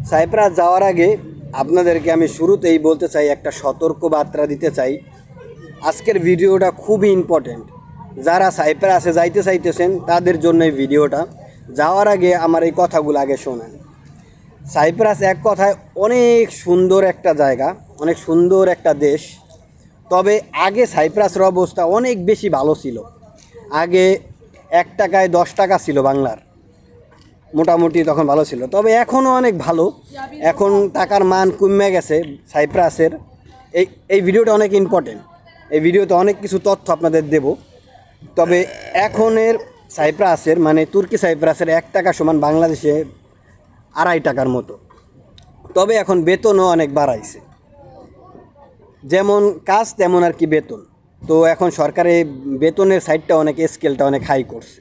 Cypress যাওয়ার আগে আপনাদেরকে আমি শুরুতেই বলতে চাই, একটা সতর্ক বার্তা দিতে চাই। আজকের ভিডিওটা খুবই ইম্পর্টেন্ট। যারা সাইপ্রাসে যাইতে চাইতেছেন তাদের জন্য এই ভিডিওটা। যাওয়ার আগে আমার এই কথাগুলো আগে শোনেন। সাইপ্রাস এক কথায় অনেক সুন্দর একটা জায়গা, অনেক সুন্দর একটা দেশ। তবে আগে সাইপ্রাসের অবস্থা অনেক বেশি ভালো ছিল। আগে 1 টাকায় 10 টাকা ছিল বাংলার, মোটামুটি তখন ভালো ছিল। তবে এখনও অনেক ভালো, এখন টাকার মান কমে গেছে সাইপ্রাসের। এই ভিডিওটা অনেক ইম্পর্টেন্ট। এই ভিডিওতে অনেক কিছু তথ্য আপনাদের দেব। তবে এখনের সাইপ্রাসের মানে তুর্কি সাইপ্রাসের 1 টাকা সমান বাংলাদেশে 2.5 টাকার মতো। তবে এখন বেতনও অনেক বাড়াইছে, যেমন কাজ তেমন আর কি বেতন। তো এখন সরকারের বেতনের সাইডটা অনেক, স্কেলটা অনেক হাই করছে।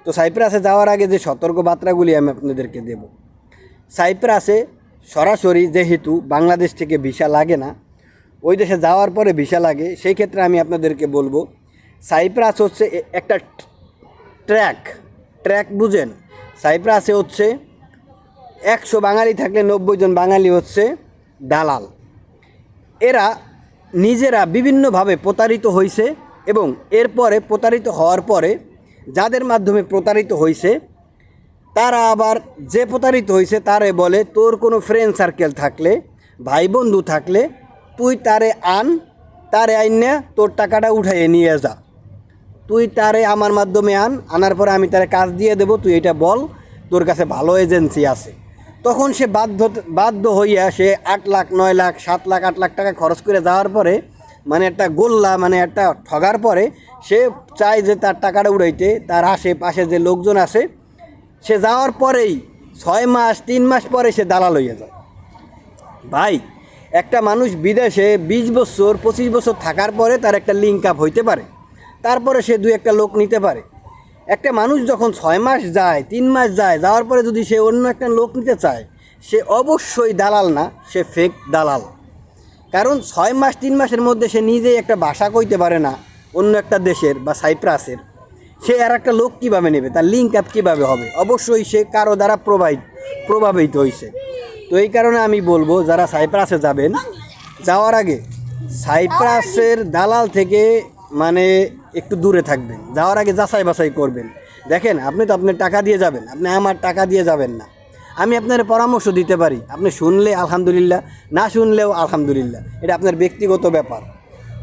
তো সাইপ্রাসে যাওয়ার আগে যে সতর্ক বার্তাগুলি আমি আপনাদেরকে দেব। সাইপ্রাসে সরাসরি যেহেতু বাংলাদেশ থেকে ভিসা লাগে না, ওই দেশে যাওয়ার পরে ভিসা লাগে। সেই ক্ষেত্রে আমি আপনাদেরকে বলবো, সাইপ্রাস হচ্ছে একটা ট্র্যাক বুঝেন। সাইপ্রাসে হচ্ছে 100 বাঙালি থাকলে 90 জন বাঙালি হচ্ছে দালাল। এরা নিজেরা বিভিন্নভাবে প্রতারিত হয়েছে এবং এরপরে প্রতারিত হওয়ার পরে যাদের মাধ্যমে প্রতারিত হয়েছে তারা আবার যে প্রতারিত হয়েছে তারে বলে, তোর কোনো ফ্রেন্ড সার্কেল থাকলে, ভাই বন্ধু থাকলে তুই তারে তারে আইনা তোর টাকাটা উঠাইয়ে নিয়ে যা। তুই তারে আমার মাধ্যমে আনার পরে আমি তারে কাজ দিয়ে দেবো, তুই এটা বল তোর কাছে ভালো এজেন্সি আছে। তখন সে বাধ্য হইয়া সে 8 লাখ 9 লাখ 7 লাখ 8 লাখ টাকা খরচ করে যাওয়ার পরে, মানে একটা গোল্লা, মানে একটা ঠগার পরে সে চায় যে তার টাকাটা উড়াইতে। তার আশেপাশে যে লোকজন আছে, সে যাওয়ার পরেই 6 মাস 3 মাস পরে সে দালাল হইয়া যায়। ভাই, একটা মানুষ বিদেশে 20 বছর 25 বছর থাকার পরে তার একটা লিঙ্ক আপ হইতে পারে, তারপরে সে 2-1টা লোক নিতে পারে। একটা মানুষ যখন 6 মাস যায় 3 মাস যায়, যাওয়ার পরে যদি সে অন্য একটা লোক নিতে চায়, সে অবশ্যই দালাল না, সে ফেক দালাল। কারণ 6 মাস 3 মাসের মধ্যে সে নিজেই একটা ভাষা কইতে পারে না অন্য একটা দেশের বা সাইপ্রাসের, সে আর একটা লোক কীভাবে নেবে? তার লিঙ্ক আপ কীভাবে হবে? অবশ্যই সে কারো দ্বারা প্রভাবিত হয়েছে। তো এই কারণে আমি বলবো, যারা সাইপ্রাসে যাবেন, যাওয়ার আগে সাইপ্রাসের দালাল থেকে মানে একটু দূরে থাকবেন। যাওয়ার আগে যাচাই বাছাই করবেন। দেখেন, আপনি তো আপনার টাকা দিয়ে যাবেন, আপনি আমার টাকা দিয়ে যাবেন না। আমি আপনার পরামর্শ দিতে পারি, আপনি শুনলে আলহামদুলিল্লাহ, না শুনলেও আলহামদুলিল্লাহ, এটা আপনার ব্যক্তিগত ব্যাপার।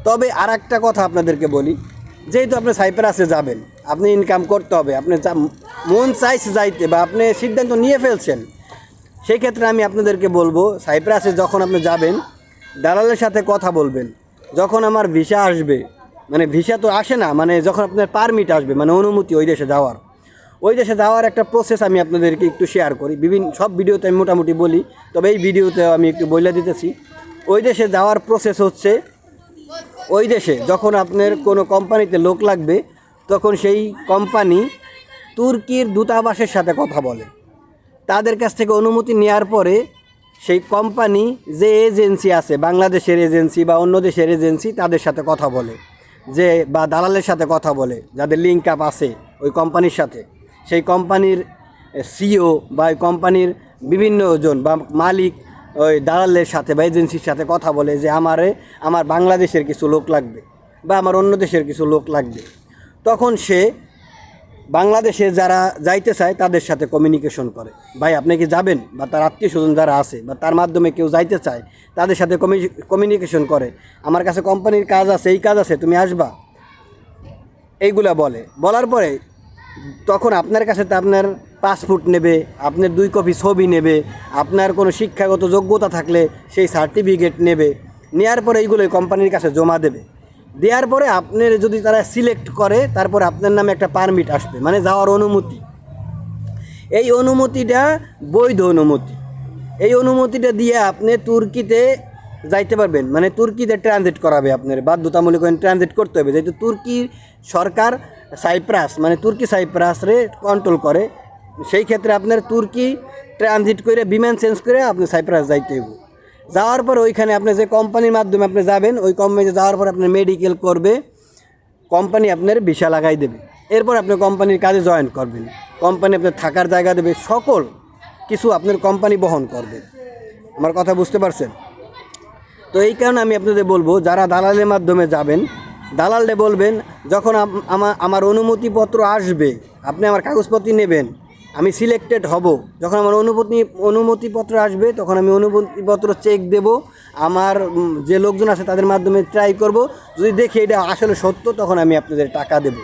তবে আর একটা কথা আপনাদেরকে বলি, যেহেতু আপনি সাইপ্রাসে যাবেন, আপনি ইনকাম করতে হবে, আপনি মন চাইছে যাইতে বা আপনি সিদ্ধান্ত নিয়ে ফেলছেন, সেই ক্ষেত্রে আমি আপনাদেরকে বলবো, সাইপ্রাসে যখন আপনি যাবেন দালালের সাথে কথা বলবেন। যখন আমার ভিসা আসবে, মানে ভিসা তো আসে না, মানে যখন আপনার পারমিট আসবে, মানে অনুমতি ওই দেশে যাওয়ার একটা প্রসেস আমি আপনাদেরকে একটু শেয়ার করি। সব ভিডিওতে আমি মোটামুটি বলি, তবে এই ভিডিওতে আমি একটু বলে দিতেছি। ওই দেশে যাওয়ার প্রসেস হচ্ছে, ওই দেশে যখন আপনার কোনো কোম্পানিতে লোক লাগবে, তখন সেই কোম্পানি তুর্কির দূতাবাসের সাথে কথা বলে। তাদের কাছ থেকে অনুমতি নেওয়ার পরে সেই কোম্পানি যে এজেন্সি আছে, বাংলাদেশের এজেন্সি বা অন্য দেশের এজেন্সি, তাদের সাথে কথা বলে, যে বা দালালের সাথে কথা বলে, যাদের লিঙ্ক আপ আছে ওই কোম্পানির সাথে। সেই কোম্পানির সিও বা ওই কোম্পানির বিভিন্ন জন বা মালিক ওই দালালের সাথে বা এজেন্সির সাথে কথা বলে যে আমার বাংলাদেশের কিছু লোক লাগবে বা আমার অন্য দেশের কিছু লোক লাগবে। তখন সে বাংলাদেশে যারা যাইতে চায় তাদের সাথে কমিউনিকেশন করে, ভাই আপনি কি যাবেন, বা তার আত্মীয় স্বজন যারা আছে বা তার মাধ্যমে কেউ যাইতে চায় তাদের সাথে কমিউনিকেশন করে, আমার কাছে কোম্পানির কাজ আছে, এই কাজ আছে, তুমি আসবা, এইগুলা বলার পরে তখন আপনার কাছে তো আপনার পাসপোর্ট নেবে, আপনার 2 কপি ছবি নেবে, আপনার কোনো শিক্ষাগত যোগ্যতা থাকলে সেই সার্টিফিকেট নেবে। নেওয়ার পরে এইগুলোই কোম্পানির কাছে জমা দেওয়ার পরে আপনার যদি তারা সিলেক্ট করে, তারপর আপনার নামে একটা পারমিট আসবে, মানে যাওয়ার অনুমতি। এই অনুমতিটা বৈধ অনুমতি। এই অনুমতিটা দিয়ে আপনি তুর্কিতে যাইতে পারবেন, মানে তুর্কিতে ট্রানজিট করাবে, আপনার বাধ্যতামূলক ট্রানজিট করতে হবে। যেহেতু তুর্কি সরকার সাইপ্রাস মানে তুর্কি সাইপ্রাসরে কন্ট্রোল করে, সেই ক্ষেত্রে আপনার তুর্কি ট্রানজিট করে বিমান চেঞ্জ করে আপনি সাইপ্রাস যাইতে হবে। যাওয়ার পর ওইখানে আপনি যে কোম্পানির মাধ্যমে আপনি যাবেন, ওই কোম্পানিতে যাওয়ার পর আপনার মেডিকেল করবে, কোম্পানি আপনার ভিসা লাগাই দেবে। এরপর আপনি কোম্পানির কাজে জয়েন করবেন, কোম্পানি আপনার থাকার জায়গা দেবে, সকল কিছু আপনার কোম্পানি বহন করবে। আমার কথা বুঝতে পারছেন? তো এই কারণে আমি আপনাদের বলবো, যারা দালালের মাধ্যমে যাবেন, দালালে বলবেন যখন আমার অনুমতিপত্র আসবে, আপনি আমার কাগজপত্র নেবেন, আমি সিলেক্টেড হব, যখন আমার অনুমতিপত্র আসবে তখন আমি অনুমতিপত্র চেক দেব, আমার যে লোকজন আছে তাদের মাধ্যমে ট্রাই করব, যদি দেখি এটা আসলে সত্য তখন আমি আপনাদের টাকা দেব।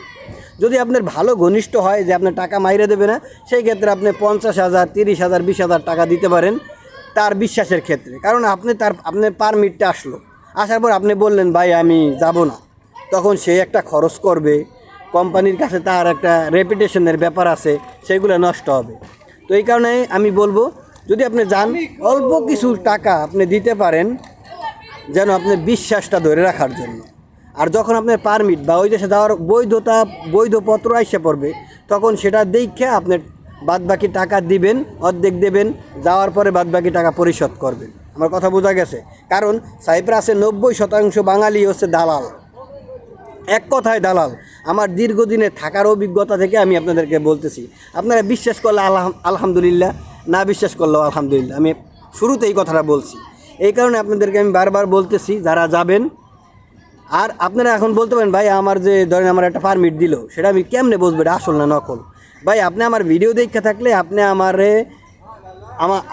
যদি আপনার ভালো ঘনিষ্ঠ হয় যে আপনার টাকা মাইরে দেবে না, সেই ক্ষেত্রে আপনি 50,000, 30,000, 20,000 টাকা দিতে পারেন তার বিশ্বাসের ক্ষেত্রে। কারণ আপনার পারমিটটা আসলো, আসার পর আপনি বললেন ভাই আমি যাব না, তখন সে একটা খরচ করবে, কোম্পানির কাছে তার একটা রেপুটেশনের ব্যাপার আছে, সেগুলো নষ্ট হবে। তো এই কারণে আমি বলবো, যদি আপনি যান অল্প কিছু টাকা আপনি দিতে পারেন যেন আপনার বিশ্বাসটা ধরে রাখার জন্য। আর যখন আপনার পারমিট বা ওই দেশে যাওয়ার বৈধ পত্র আইসে পড়বে, তখন সেটা দেখে আপনার বাদবাকি টাকা দিবেন, অর্ধেক দেবেন, যাওয়ার পরে বাদবাকি টাকা পরিশোধ করবেন। আমার কথা বোঝা গেছে? কারণ সাইপ্রাসে 90% বাঙালি হচ্ছে দালাল, এক কথায় দালাল। আমার দীর্ঘদিনে থাকার অভিজ্ঞতা থেকে আমি আপনাদেরকে বলতেছি। আপনারা বিশ্বাস করলে আলহামদুলিল্লাহ, না বিশ্বাস করলেও আলহামদুলিল্লাহ। আমি শুরুতে এই কথাটা বলছি, এই কারণে আপনাদেরকে আমি বারবার বলতেছি যারা যাবেন। আর আপনারা এখন বলতে পারেন ভাই আমার যে ধরেন আমার একটা পারমিট দিল, সেটা আমি কেমনে বুঝবো এটা আসল না নকল? ভাই আপনি আমার ভিডিও দেখে থাকলে আপনি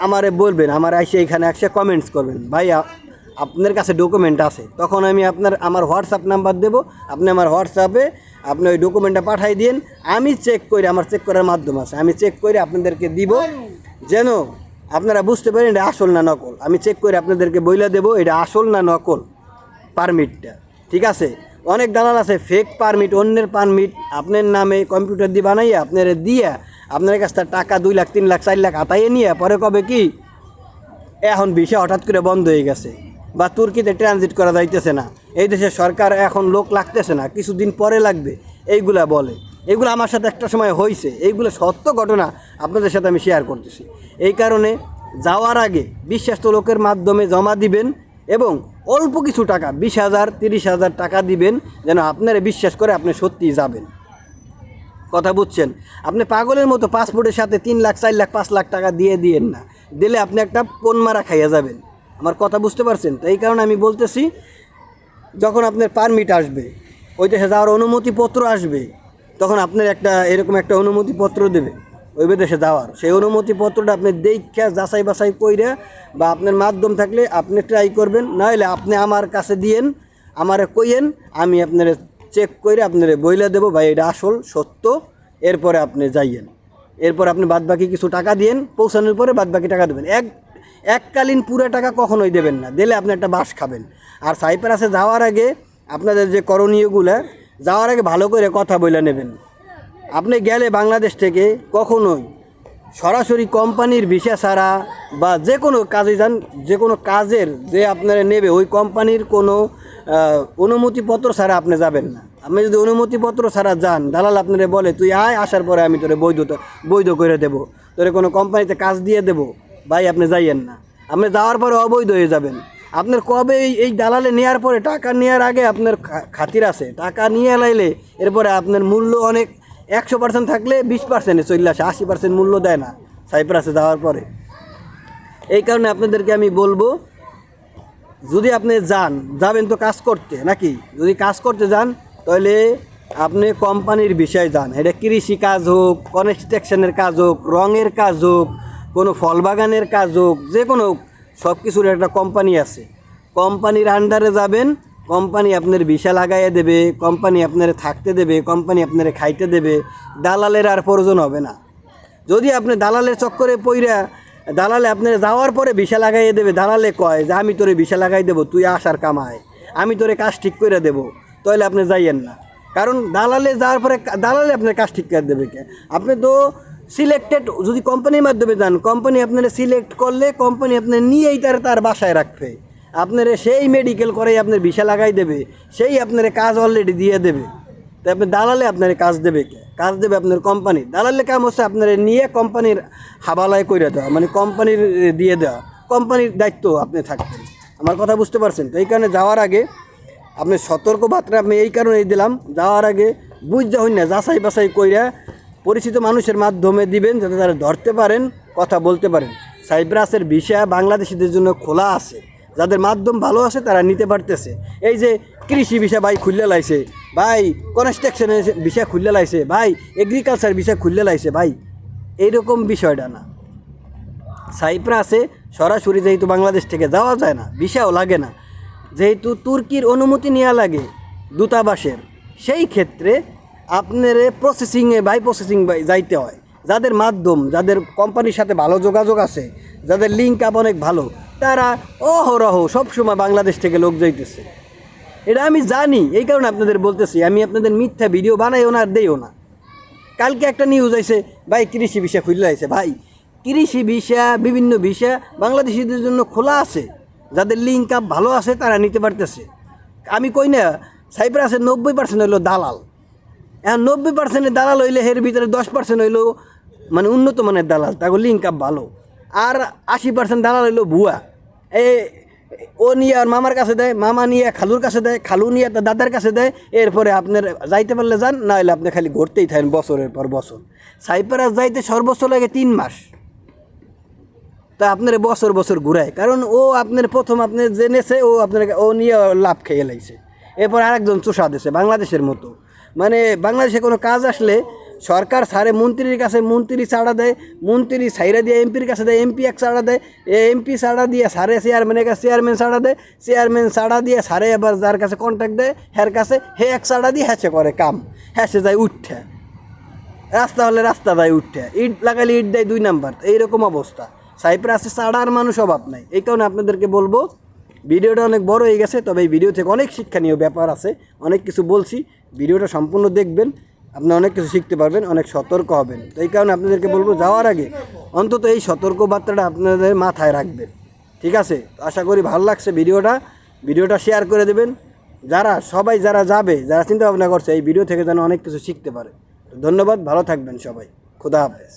আমারে বলবেন, আমার এসে এখানে এসে কমেন্টস করবেন ভাই আপনার কাছে ডকুমেন্ট আছে, তখন আমি আমার হোয়াটসঅ্যাপ নাম্বার দেবো, আপনি আমার হোয়াটসঅ্যাপে আপনি ওই ডকুমেন্টটা পাঠাই দিন, আমি চেক করি, আমার চেক করার মাধ্যম আছে, আমি চেক করে আপনাদেরকে দিব, যেন আপনারা বুঝতে পারেন এটা আসল না নকল। আমি চেক করে আপনাদেরকে বইলা দেবো এটা আসল না নকল পারমিটটা, ঠিক আছে? অনেক দালাল আছে ফেক পারমিট, অন্যের পারমিট আপনার নামে কম্পিউটার দিয়ে বানাইয়া আপনারা দিয়া আপনার কাছ থেকে টাকা 2 লাখ 3 লাখ 4 লাখ আতাইয়ে নিয়ে পরে কবে কি এখন ভিসা হঠাৎ করে বন্ধ হয়ে গেছে, বা তুর্কিতে ট্রানজিট করা যাইতেছে না, এই দেশের সরকার এখন লোক লাগতেছে না, কিছুদিন পরে লাগবে, এইগুলা বলে। এইগুলো আমার সাথে একটা সময় হয়েছে, এইগুলো সত্য ঘটনা আপনাদের সাথে আমি শেয়ার করতেছি। এই কারণে যাওয়ার আগে বিশ্বাস্ত লোকের মাধ্যমে জমা দিবেন এবং অল্প কিছু টাকা 20,000, 30,000 টাকা দিবেন, যেন আপনারা বিশ্বাস করে আপনি সত্যিই যাবেন। কথা বুঝছেন? আপনি পাগলের মতো পাসপোর্টের সাথে 3 লাখ 4 লাখ 5 লাখ টাকা দিয়েন না, দিলে আপনি একটা পোন মারা খাইয়া যাবেন। আমার কথা বুঝতে পারছেন? তো এই কারণে আমি বলতেছি, যখন আপনার পারমিট আসবে, ওই দেশে যাওয়ার অনুমতিপত্র আসবে, তখন আপনার এরকম একটা অনুমতিপত্র দেবে ওই দেশে যাওয়ার। সেই অনুমতিপত্রটা আপনি দেখা যাচাই বাছাই কইরা, বা আপনার মাধ্যম থাকলে আপনি ট্রাই করবেন, নাহলে আপনি আমার কাছে দিয়েন, আমারে কইয়েন, আমি আপনার চেক করে আপনার বইলা দেবো ভাই এটা আসল সত্য, এরপরে আপনি যাইয়েন। এরপর আপনি বাদবাকি কিছু টাকা দিয়েন, পৌঁছানোর পরে বাদবাকি টাকা দেবেন। এককালীন পুরো টাকা কখনোই দেবেন না, দিলে আপনি একটা বাস খাবেন। আর সাইপ্রাসে যাওয়ার আগে আপনাদের যে করণীয়গুলো, যাওয়ার আগে ভালো করে কথা বলে নেবেন। আপনি গেলে বাংলাদেশ থেকে কখনোই সরাসরি কোম্পানির ভিসা ছাড়া, বা যে কোনো কাজে যান, যে কোনো কাজের যে আপনারা নেবে ওই কোম্পানির কোনো অনুমতিপত্র ছাড়া আপনি যাবেন না। আপনি যদি অনুমতিপত্র ছাড়া যান, দালাল আপনারা বলে তুই আয়, আসার পরে আমি তোরে বৈধ করে দেবো, তোরে কোনো কোম্পানিতে কাজ দিয়ে দেবো, ভাই আপনি যাইয়েন না। আপনি যাওয়ার পরে অবৈধ হয়ে যাবেন। আপনার কবে এই দালালে নেওয়ার পরে, টাকা নেওয়ার আগে আপনার খাতির আছে, টাকা নিয়ে লাইলে এরপরে আপনার মূল্য অনেক 100% থাকলে 20% চলে আসে, 80% মূল্য দেয় না সাইপ্রাসে যাওয়ার পরে। এই কারণে আপনাদেরকে আমি বলবো, যদি আপনি যাবেন তো কাজ করতে নাকি, যদি কাজ করতে যান তাহলে আপনি কোম্পানির বিষয়ে যান। এটা কৃষি কাজ হোক, কনস্ট্রাকশনের কাজ হোক, রঙের কাজ হোক, কোনো ফল বাগানের কাজ হোক, যে কোনো সব কিছুর একটা কোম্পানি আছে, কোম্পানির আন্ডারে যাবেন, কোম্পানি আপনার ভিসা লাগাইয়ে দেবে, কোম্পানি আপনার থাকতে দেবে, কোম্পানি আপনার খাইতে দেবে, দালালের আর প্রয়োজন হবে না। যদি আপনি দালালের চক্করে পইরা, দালালে আপনার যাওয়ার পরে ভিসা লাগাইয়ে দেবে, দালালে কয় যে আমি তোরে ভিসা লাগাই দেবো, তুই আসার কামায়, আমি তোরে কাজ ঠিক করে দেবো, তাহলে আপনি যাইয়েন না। কারণ দালালে যাওয়ার পরে দালালে আপনার কাজ ঠিক করে দেবে কে? আপনি তো সিলেক্টেড, যদি কোম্পানির মাধ্যমে যান, কোম্পানি আপনারা সিলেক্ট করলে কোম্পানি আপনার নিয়েই তার বাসায় রাখবে, আপনারা সেই মেডিকেল করেই আপনার ভিসা লাগাই দেবে, সেই আপনার কাজ অলরেডি দিয়ে দেবে। তো আপনি দালালে আপনার কাজ দেবে কে? কাজ দেবে আপনার কোম্পানি। দালালের কাম হচ্ছে আপনার নিয়ে কোম্পানির হাবালায় করে দেওয়া, মানে কোম্পানির দিয়ে দেওয়া, কোম্পানির দায়িত্ব আপনি থাকবেন। আমার কথা বুঝতে পারছেন? তো এই কারণে যাওয়ার আগে আপনি সতর্ক বার্তা আমি এই কারণেই দিলাম, যাওয়ার আগে বুঝতে হই না, যাচাই বাছাই কইরা পরিচিত মানুষের মাধ্যমে দিবেন, যাতে তারা ধরতে পারেন, কথা বলতে পারেন। সাইপ্রাসের ভিসা বাংলাদেশিদের জন্য খোলা আছে, যাদের মাধ্যম ভালো আছে তারা নিতে পারতেছে। এই যে কৃষি ভিসা ভাই খুললে লাইছে, ভাই কনস্ট্রাকশনের ভিসা খুললে লাইছে, ভাই এগ্রিকালচার ভিসা খুললে লাইছে, ভাই এইরকম বিষয়টা না। সাইপ্রাসে সরাসরি যেহেতু বাংলাদেশ থেকে যাওয়া যায় না, ভিসাও লাগে না, যেহেতু তুর্কির অনুমতি নেওয়া লাগে দূতাবাসের, সেই ক্ষেত্রে আপনার প্রসেসিংয়ে বাই প্রসেসিং যাইতে হয়। যাদের মাধ্যম, যাদের কোম্পানির সাথে ভালো যোগাযোগ আছে, যাদের লিঙ্ক আপ অনেক ভালো, তারা অহরহ সবসময় বাংলাদেশ থেকে লোক যাইতেছে। এটা আমি জানি, এই কারণে আপনাদের বলতেছি। আমি আপনাদের মিথ্যা ভিডিও বানাইও না আর দেইও না। কালকে একটা নিউজ আইছে, ভাই কৃষি ভিসা খুললে আইছে। ভাই কৃষি ভিসা, বিভিন্ন ভিসা বাংলাদেশিদের জন্য খোলা আছে, যাদের লিঙ্ক আপ ভালো আছে তারা নিতে পারতেছে। আমি কই না সাইপ্রাসের 90% হইলো দালাল। এখন 90% দালাল হইলে এর ভিতরে 10% হইলো মানে উন্নত মানের দালাল, তাকে লিঙ্ক আপ ভালো, আর 80% দালাল হইলো ভুয়া। ও নিয়ে আর মামার কাছে দেয়, মামা নিয়ে খালুর কাছে দেয়, খালু নিয়ে তার দাদার কাছে দেয়। এরপরে আপনার যাইতে পারলে যান, না হলে আপনি খালি ঘুরতেই থাকেন বছরের পর বছর। সাইপ্রাস যাইতে সর্বোচ্চ লাগে 3 মাস, তা আপনার বছর বছর ঘুরায়। কারণ ও আপনার প্রথম আপনি জেনেছে, ও নিয়ে লাভ খেয়ে লাইছে, এরপর আরেকজন চোষা দিছে বাংলাদেশের মতো। মানে বাংলাদেশে কোনো কাজ আসলে সরকার সারে মন্ত্রীর কাছে, মন্ত্রী চাড়া দেয়, মন্ত্রী সাইরা দিয়ে এমপির কাছে দেয়, এমপি এক চাড়া দেয়, এমপি চাড়া দিয়ে সারে চেয়ারম্যানের কাছে, চেয়ারম্যান চাড়া দেয়, চেয়ারম্যান চাড়া দিয়ে সারে আবার যার কাছে কন্ট্যাক্ট দেয় হের কাছে, হে এক চাড়া দিয়ে হ্যাঁচে করে কাম, হ্যাঁচে যায় উঠে। রাস্তা হলে রাস্তা দেয় উঠে, ইট লাগালে ইট দেয় 2 নাম্বার, এইরকম অবস্থা। সাইপ্রাসে চাড়ার মানুষ অভাব নাই। এই কারণে আপনাদেরকে বলবো, ভিডিওটা অনেক বড় হয়ে গেছে, তবে এই ভিডিও থেকে অনেক শিক্ষণীয় ব্যাপার আছে, অনেক কিছু বলছি। ভিডিওটা সম্পূর্ণ দেখবেন, আপনি অনেক কিছু শিখতে পারবেন, অনেক সতর্ক হবেন। তো এই কারণে আপনাদেরকে বলবো, যাওয়ার আগে অন্তত এই সতর্ক বার্তাটা আপনাদের মাথায় রাখবেন, ঠিক আছে? আশা করি ভালো লাগছে ভিডিওটা শেয়ার করে দেবেন। যারা যাবে, যারা চিন্তা ভাবনা করছে, এই ভিডিও থেকে যেন অনেক কিছু শিখতে পারে। ধন্যবাদ, ভালো থাকবেন সবাই, খুদা হাফেজ।